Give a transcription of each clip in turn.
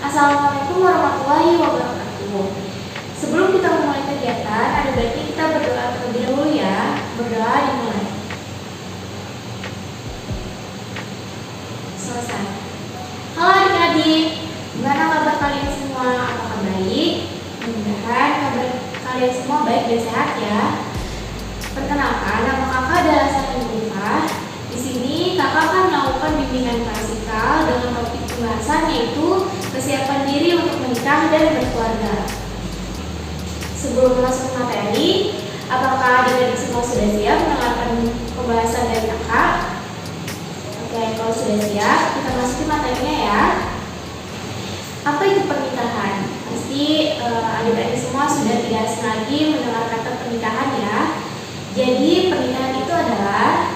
Assalamualaikum warahmatullahi wabarakatuh. Sebelum kita memulai kegiatan, ada baiknya kita berdoa terlebih dahulu ya. Berdoa dimulai. Selesai. Halo adik-adik, gimana kabar kalian semua? Apakah baik? Mudah-mudahan kabar kalian semua baik dan sehat ya. Perkenalkan, nama kakak adalah Safin Ulfah. Di sini kakak akan melakukan bimbingan klasikal dengan topik pembahasan yaitu kesiapan diri untuk menikah dan berkeluarga. Sebelum masuk materi, apakah adik-adik semua sudah siap mendengarkan pembahasan dari kakak? Oke, kalau sudah siap, kita masukin materinya ya. Apa itu pernikahan? Pasti adik-adik semua sudah tidak asing lagi mendengar kata pernikahan ya. Jadi pernikahan itu adalah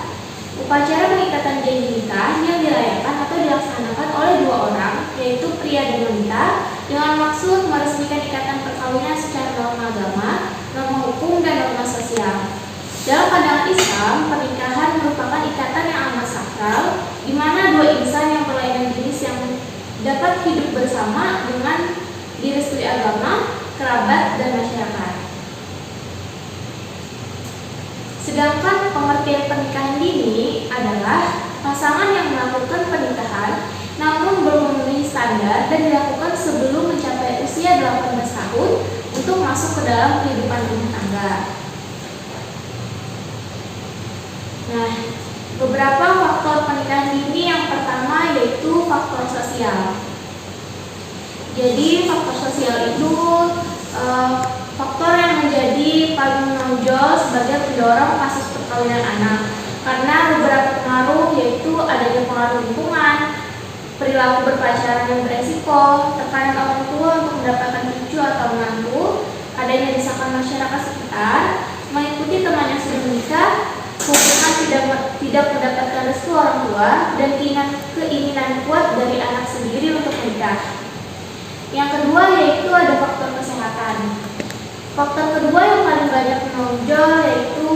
upacara pengikatan janji nikah yang dirayakan atau dilaksanakan oleh dua orang, yaitu pria dan wanita, dengan maksud meresmikan ikatan perkawinan secara norma agama, norma hukum, dan norma sosial. Dalam pandangan Islam, pernikahan merupakan ikatan yang amat sakral, di mana dua insan yang berlainan jenis yang dapat hidup bersama dengan direstui agama, kerabat, dan masyarakat. Sedangkan pengertian pernikahan dini adalah pasangan yang melakukan pernikahan namun belum memenuhi standar dan dilakukan sebelum mencapai usia 18 tahun untuk masuk ke dalam kehidupan rumah tangga. Nah, beberapa faktor pernikahan dini yang pertama yaitu faktor sosial. Jadi faktor sosial itu faktor yang menjadi paling menonjol sebagai pendorong kasus perkawinan anak, karena beberapa pengaruh yaitu adanya pengaruh lingkungan, perilaku berpacaran yang beresiko, tekanan orang tua untuk mendapatkan cucu atau menantu, adanya desakan masyarakat sekitar, mengikuti teman yang sudah menikah, hubungan tidak mendapatkan restu orang tua, dan keinginan kuat dari anak sendiri untuk menikah. Yang kedua yaitu ada faktor kesehatan. Faktor kedua yang paling banyak menonjol yaitu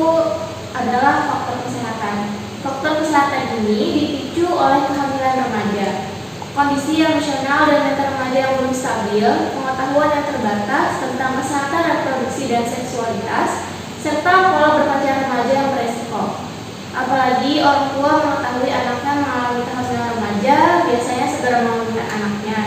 adalah faktor kesehatan. Faktor kesehatan ini dipicu oleh kehamilan remaja, kondisi emosional dan mental remaja yang belum stabil, pengetahuan yang terbatas tentang kesehatan reproduksi dan seksualitas, serta pola berpacaran remaja yang beresiko. Apalagi orang tua mengetahui anaknya mengalami kehamilan remaja, biasanya segera mengawinkan anaknya.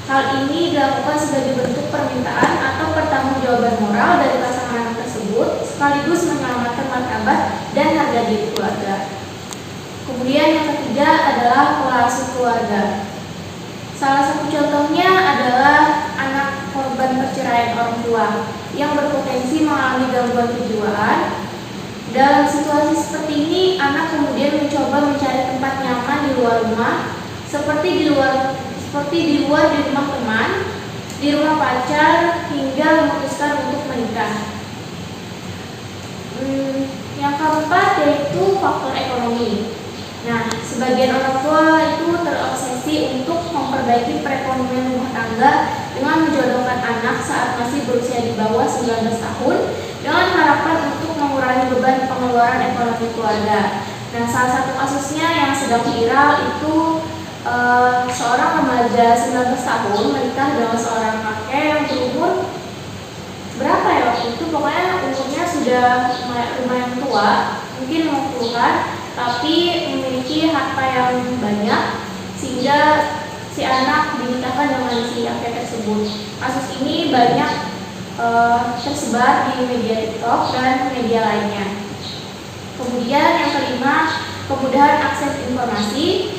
Hal ini dilakukan sebagai bentuk permintaan atau pertanggungjawaban moral dari pasangan anak tersebut, sekaligus menyelamatkan martabat dan harga diri keluarga. Kemudian yang ketiga adalah pola asuh keluarga. Salah satu contohnya adalah anak korban perceraian orang tua yang berpotensi mengalami gangguan kejiwaan. Dalam situasi seperti ini, anak kemudian mencoba mencari tempat nyaman di luar rumah, seperti di rumah teman, di rumah pacar, hingga memutuskan untuk menikah. Yang keempat yaitu faktor ekonomi. Nah, sebagian orang tua itu terobsesi untuk memperbaiki perekonomian rumah tangga dengan menjodohkan anak saat masih berusia di bawah 19 tahun dengan harapan untuk mengurangi beban pengeluaran ekonomi keluarga. Nah, salah satu kasusnya yang sedang viral itu seorang remaja 19 tahun menikah dengan seorang kakek yang berumur berapa ya waktu itu, pokoknya umurnya sudah lumayan tua, mungkin 50-an, tapi memiliki harta yang banyak sehingga si anak dinikahkan dengan si kakek tersebut. Kasus ini banyak tersebar di media TikTok dan media lainnya. Kemudian yang kelima, kemudahan akses informasi.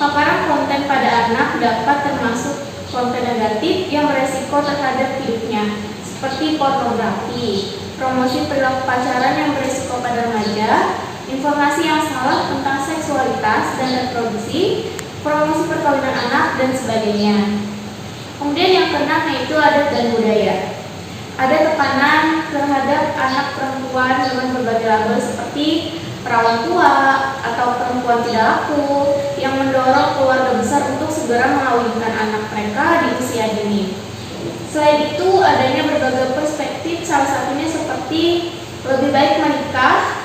Paparan konten pada anak dapat termasuk konten negatif yang beresiko terhadap hidupnya, seperti pornografi, promosi perilaku pacaran yang beresiko pada remaja, informasi yang salah tentang seksualitas dan reproduksi, promosi perkawinan anak, dan sebagainya. Kemudian yang keenam yaitu adat dan budaya. Ada tekanan terhadap anak perempuan dengan berbagai label seperti perawan tua atau perempuan tidak laku yang mendorong keluarga besar untuk segera mengawinkan anak mereka di usia dini. Selain itu, adanya berbagai perspektif, salah satunya seperti lebih baik menikah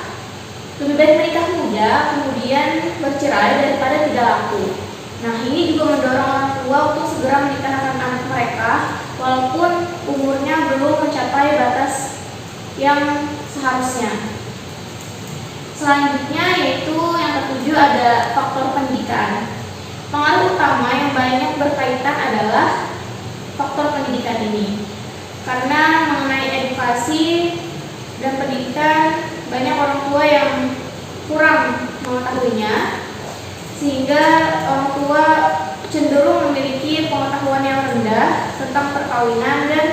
muda, kemudian bercerai daripada tidak laku. Nah, ini juga mendorong orang tua untuk segera menikahkan anak mereka walaupun umurnya belum mencapai batas yang seharusnya. Selanjutnya yaitu yang ketujuh ada faktor pendidikan. Pengaruh utama yang banyak berkaitan adalah faktor pendidikan ini. Karena mengenai edukasi dan pendidikan banyak orang tua yang kurang mengetahuinya, sehingga orang tua cenderung memiliki pengetahuan yang rendah tentang perkawinan dan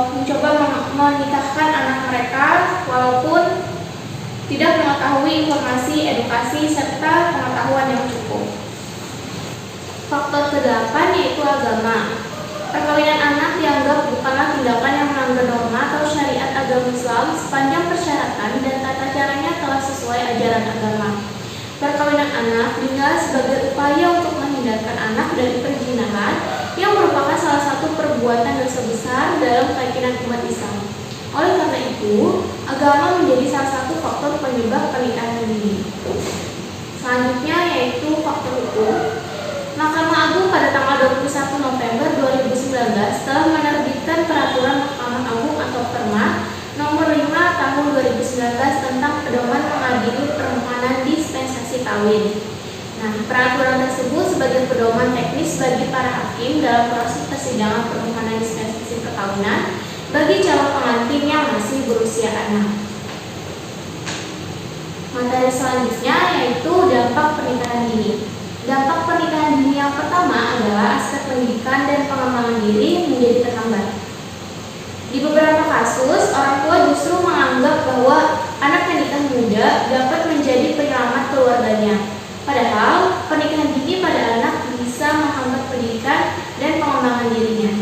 mencoba menikahkan anak mereka walaupun tidak mengetahui informasi, edukasi, serta pengetahuan yang cukup. Faktor ke-8 yaitu agama. Perkawinan anak dianggap bukanlah tindakan yang melanggar norma atau syariat agama Islam sepanjang persyaratan dan tata caranya telah sesuai ajaran agama. Perkawinan anak dinilai sebagai upaya untuk menghindarkan anak dari perzinahan yang merupakan salah satu perbuatan dosa besar dalam keyakinan umat Islam. Oleh karena itu, agama menjadi salah satu faktor penyebab pernikahan dini. Selanjutnya yaitu faktor hukum. Mahkamah Agung pada tanggal 21 November 2019 telah menerbitkan Peraturan Mahkamah Agung atau Perma nomor 5 tahun 2019 tentang pedoman mengadili permohonan dispensasi kawin. Nah, peraturan tersebut sebagai pedoman teknis bagi para hakim dalam proses persidangan permohonan dispensasi perkawinan bagi calon pengantin yang masih berusia anak. Materi selanjutnya yaitu dampak pernikahan dini. Dampak pernikahan dini yang pertama adalah aspek pendidikan dan pengembangan diri menjadi terhambat. Di beberapa kasus, orang tua justru menganggap bahwa anak yang nikah muda dapat menjadi penyelamat keluarganya. Padahal, pernikahan dini pada anak bisa menghambat pendidikan dan pengembangan dirinya.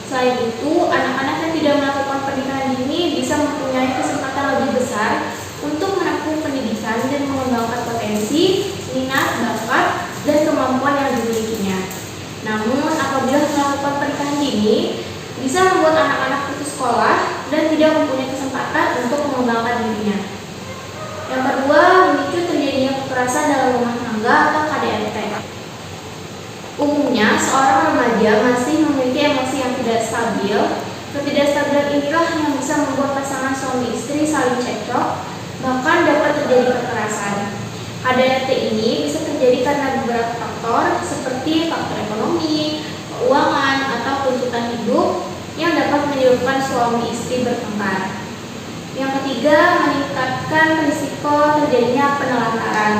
Selain itu, anak-anak yang tidak melakukan pernikahan dini bisa mempunyai kesempatan lebih besar untuk menempuh pendidikan dan mengembangkan potensi, minat, bakat, dan kemampuan yang dimilikinya. Namun, apabila melakukan pernikahan dini, bisa membuat anak-anak putus sekolah dan tidak mempunyai kesempatan untuk mengembangkan dirinya. Yang kedua, memicu terjadinya kekerasan dalam rumah tangga atau KDRT. Umumnya, seorang remaja masih memiliki emosi yang tidak stabil. Ketidakstabilan inilah yang bisa membuat pasangan suami istri saling cekcok, bahkan dapat terjadi kekerasan. KDRT ini bisa terjadi karena beberapa faktor seperti faktor ekonomi, keuangan, atau tuntutan hidup yang dapat menyebabkan suami istri bertengkar. Yang ketiga, meningkatkan risiko terjadinya penelantaran.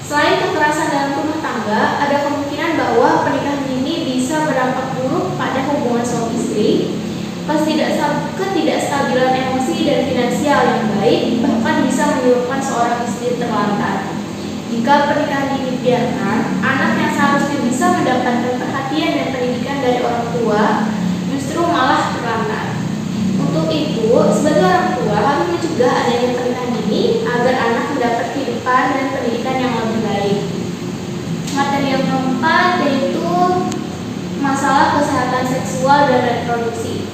Selain kekerasan dalam rumah tangga, ada kemungkinan bahwa pernikahan dini bisa berdampak buruk pada hubungan suami istri. Ketidakstabilan emosi dan finansial yang baik bahkan bisa menyebabkan seorang istri terlantar. Jika pernikahan dini dibiarkan, anak yang seharusnya bisa mendapatkan perhatian dan pendidikan dari orang tua justru malah terlantar. Untuk itu, sebagai orang tua harus mencegah adanya pernikahan dini agar anak mendapat kehidupan dan pendidikan yang lebih baik. Materi yang keempat yaitu masalah kesehatan seksual dan reproduksi.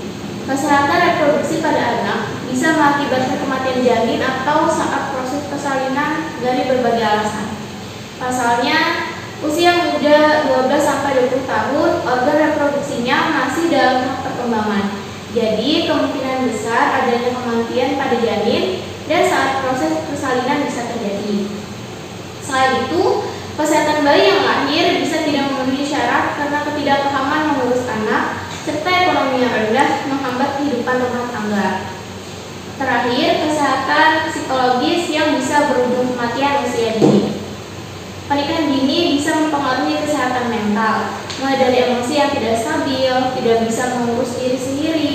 Kesehatan reproduksi pada anak bisa mengakibatkan kematian janin atau saat proses persalinan dari berbagai alasan. Pasalnya, usia muda 12-20 tahun, organ reproduksinya masih dalam tahap perkembangan. Jadi, kemungkinan besar adanya kematian pada janin dan saat proses persalinan bisa terjadi. Selain itu, kesehatan bayi yang lahir bisa tidak memenuhi syarat karena ketidakpahaman mengurus anak, serta ekonomi yang rendah menghambat kehidupan rumah tangga. Terakhir, kesehatan psikologis yang bisa berujung kematian usia dini. Pernikahan dini bisa mempengaruhi kesehatan mental, mulai dari emosi yang tidak stabil, tidak bisa mengurus diri sendiri,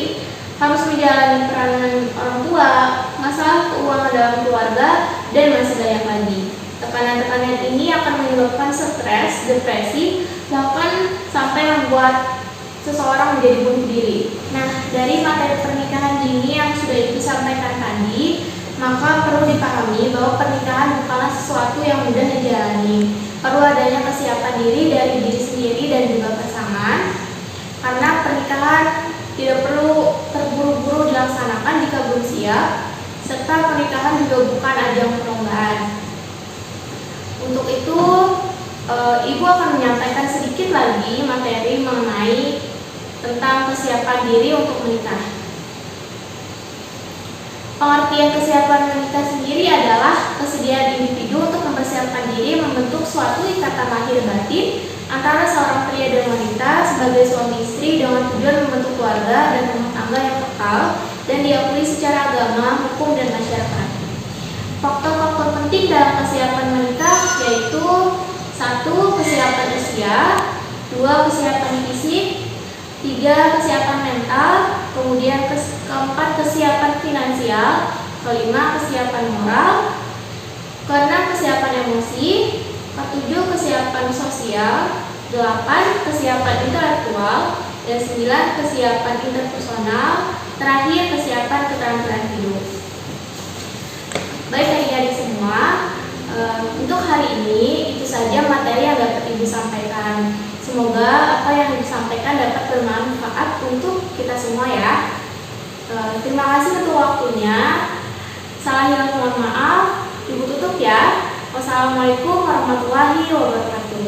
harus menjalani peranan orang tua, masalah keuangan dalam keluarga, dan masih banyak lagi. Tekanan-tekanan ini akan menyebabkan stres, depresi, bahkan sampai membuat seseorang menjadi bunuh diri. Nah, dari materi pernikahan dini yang sudah disampaikan tadi, maka perlu dipahami bahwa pernikahan bukanlah sesuatu yang mudah dijalani. Perlu adanya kesiapan diri dari diri sendiri dan juga pasangan, karena pernikahan tidak perlu terburu-buru dilaksanakan jika belum siap, serta pernikahan juga bukan ajang perlombaan. Untuk itu, Ibu akan menyampaikan sedikit lagi materi mengenai tentang kesiapan diri untuk menikah. Pengertian kesiapan menikah sendiri adalah kesediaan individu untuk mempersiapkan diri membentuk suatu ikatan lahir batin antara seorang pria dan wanita sebagai suami istri dengan tujuan membentuk keluarga dan rumah tangga yang kekal dan diakui secara agama, hukum, dan masyarakat. Faktor-faktor penting dalam kesiapan menikah yaitu 1. Kesiapan usia, 2. Kesiapan fisik, 3. Kesiapan mental, kemudian keempat kesiapan finansial, kelima kesiapan moral, keenam kesiapan emosi, ketujuh kesiapan sosial, 8 kesiapan intelektual, dan 9 kesiapan interpersonal, terakhir kesiapan keterampilan hidup. Baik adik-adik semua, untuk hari ini itu saja materi yang dapat Ibu sampaikan. Semoga apa yang disampaikan dapat bermanfaat untuk kita semua ya. Terima kasih untuk waktunya. Salah hilang mohon maaf. Ibu tutup ya. Wassalamualaikum warahmatullahi wabarakatuh.